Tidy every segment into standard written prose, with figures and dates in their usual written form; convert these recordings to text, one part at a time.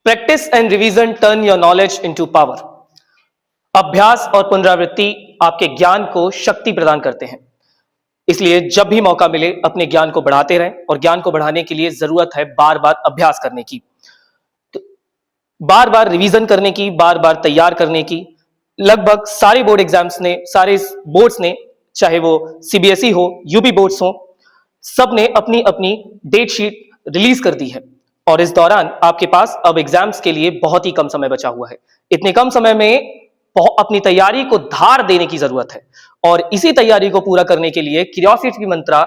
Practice and revision turn your knowledge into power. अभ्यास और पुनरावृत्ति आपके ज्ञान को शक्ति प्रदान करते हैं। इसलिए जब भी मौका मिले अपने ज्ञान को बढ़ाते रहें, और ज्ञान को बढ़ाने के लिए जरूरत है बार बार अभ्यास करने की, बार बार रिवीजन करने की, बार बार तैयार करने की। लगभग सारे बोर्ड एग्जाम्स ने, सारे बोर्ड्स ने, चाहे वो सीबीएसई हो, यूपी बोर्ड्स हो, सब ने अपनी अपनी डेट शीट रिलीज कर दी है। और इस दौरान आपके पास अब एग्जाम्स के लिए बहुत ही कम समय बचा हुआ है। इतने कम समय में अपनी तैयारी को धार देने की जरूरत है, और इसी तैयारी को पूरा करने के लिए क्यूरियोसिटी मंत्रा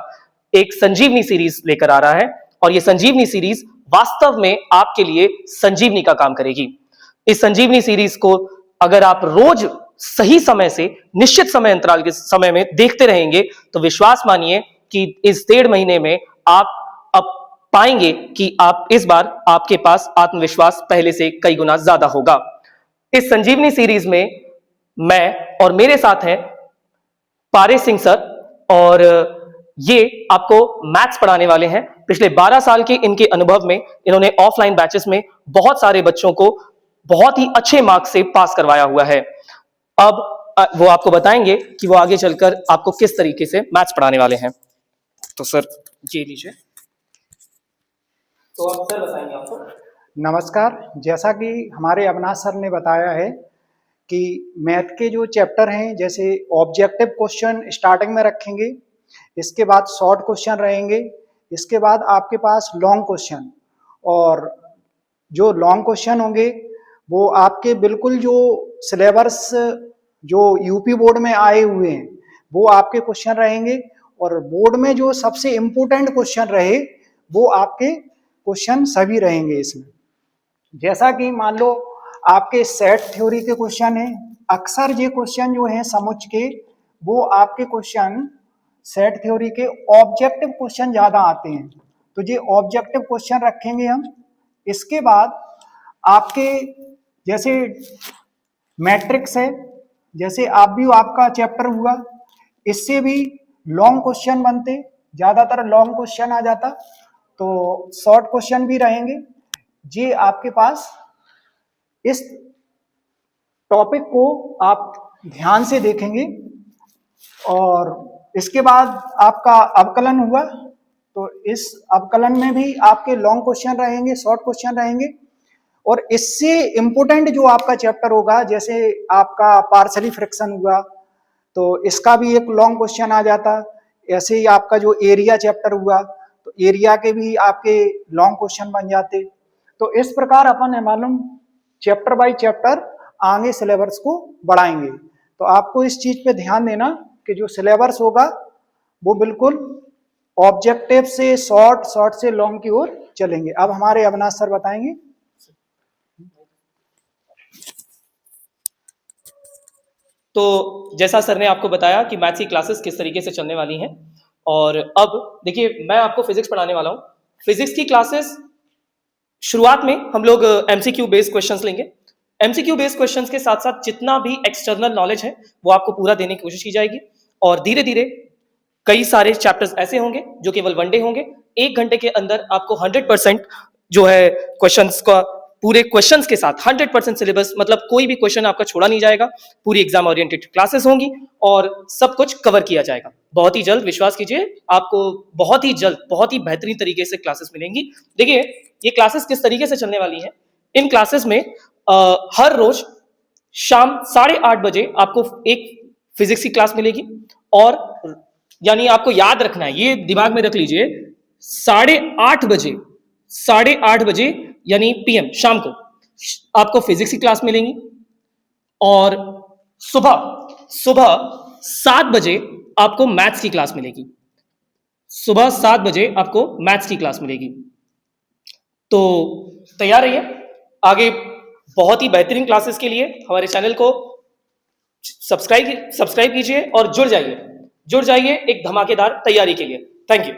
एक संजीवनी सीरीज लेकर आ रहा है। और ये संजीवनी सीरीज वास्तव में आपके लिए संजीवनी का काम करेगी। इस संजीवनी सीरीज को अगर आप रोज सही समय से, निश्चित समय अंतराल के समय में देखते रहेंगे, तो विश्वास मानिए कि इस 1.5 महीने में आप अब पाएंगे कि आप इस बार आपके पास आत्मविश्वास पहले से कई गुना ज्यादा होगा। इस संजीवनी सीरीज में मैं और मेरे साथ हैं पारेश सिंह सर, और ये आपको मैथ्स पढ़ाने वाले हैं। पिछले 12 साल के इनके अनुभव में इन्होंने ऑफलाइन बैचेस में बहुत सारे बच्चों को बहुत ही अच्छे मार्क्स से पास करवाया हुआ है। अब वो आपको बताएंगे कि वो आगे चलकर आपको किस तरीके से मैथ्स पढ़ाने वाले हैं। तो सर ये लीजिए। तो आप सर बताएंगे आपको। नमस्कार। जैसा कि हमारे अविनाश सर ने बताया है कि मैथ के जो चैप्टर हैं, जैसे ऑब्जेक्टिव क्वेश्चन स्टार्टिंग में रखेंगे, इसके बाद शॉर्ट क्वेश्चन रहेंगे, इसके बाद आपके पास लॉन्ग क्वेश्चन, और जो लॉन्ग क्वेश्चन होंगे वो आपके बिल्कुल जो सिलेबस जो यूपी बोर्ड में आए हुए हैं वो आपके क्वेश्चन रहेंगे, और बोर्ड में जो सबसे इम्पोर्टेंट क्वेश्चन रहे वो आपके क्वेश्चन सभी रहेंगे इसमें। जैसा कि मान लो आपके सेट थ्योरी के क्वेश्चन हैं, अक्सर ये क्वेश्चन जो हैं समुच्चय के, वो आपके क्वेश्चन सेट थ्योरी के ऑब्जेक्टिव क्वेश्चन ज़्यादा आते हैं, तो ये ऑब्जेक्टिव क्वेश्चन रखेंगे हम। इसके बाद आपके जैसे मैट्रिक्स है, जैसे आपका चैप्टर हुआ, इससे भी लॉन्ग क्वेश्चन बनते, ज़्यादातर लॉन्ग क्वेश्चन आ जाता, तो शॉर्ट क्वेश्चन भी रहेंगे। ये आपके पास इस टॉपिक को आप ध्यान से देखेंगे। और इसके बाद आपका अवकलन हुआ, तो इस अवकलन में भी आपके लॉन्ग क्वेश्चन रहेंगे, शॉर्ट क्वेश्चन रहेंगे। और इससे इम्पोर्टेंट जो आपका चैप्टर होगा, जैसे आपका पार्शियली फ्रैक्शन हुआ, तो इसका भी एक लॉन्ग क्वेश्चन आ जाता। ऐसे ही आपका जो एरिया चैप्टर हुआ, तो एरिया के भी आपके लॉन्ग क्वेश्चन बन जाते। तो इस प्रकार अपन है मालूम चैप्टर बाय चैप्टर आगे सिलेबस को बढ़ाएंगे। तो आपको इस चीज पे ध्यान देना कि जो सिलेबस होगा वो बिल्कुल ऑब्जेक्टिव से शॉर्ट, शॉर्ट से लॉन्ग की ओर चलेंगे। अब हमारे अविनाश सर बताएंगे। तो जैसा सर ने आपको बताया कि मैथ्स की क्लासेस किस तरीके से चलने वाली हैं, और अब देखिए मैं आपको फिजिक्स पढ़ाने वाला हूँ। फिजिक्स की क्लासेस शुरुआत में हम लोग एमसीक्यू बेस्ड क्वेश्चंस लेंगे। एमसीक्यू बेस्ड क्वेश्चंस के साथ साथ जितना भी एक्सटर्नल नॉलेज है वो आपको पूरा देने की कोशिश की जाएगी, और धीरे धीरे कई सारे चैप्टर्स ऐसे होंगे जो केवल 1 डे होंगे। 1 घंटे के अंदर आपको 100% जो है क्वेश्चंस का, पूरे क्वेश्चंस के साथ 100% सिलेबस, मतलब कोई भी क्वेश्चन आपका छोड़ा नहीं जाएगा। पूरी एग्जाम ओरिएंटेड क्लासेस होंगी और सब कुछ कवर किया जाएगा। बहुत ही जल्द, विश्वास कीजिए, आपको बहुत ही जल्द बहुत ही बेहतरीन तरीके से क्लासेस मिलेंगी। देखिए ये क्लासेस किस तरीके से चलने वाली हैं। इन क्लासेस में हर रोज शाम 8:30 बजे आपको एक फिजिक्स की क्लास मिलेगी, और यानी आपको याद रखना है, ये दिमाग में रख लीजिए, 8:30 बजे यानी पीएम, शाम को आपको फिजिक्स की क्लास मिलेंगी, और सुबह 7 बजे आपको मैथ्स की क्लास मिलेगी। सुबह 7 बजे आपको मैथ्स की क्लास मिलेगी। तो तैयार रहिए आगे बहुत ही बेहतरीन क्लासेस के लिए। हमारे चैनल को सब्सक्राइब कीजिए और जुड़ जाइए एक धमाकेदार तैयारी के लिए। Thank you.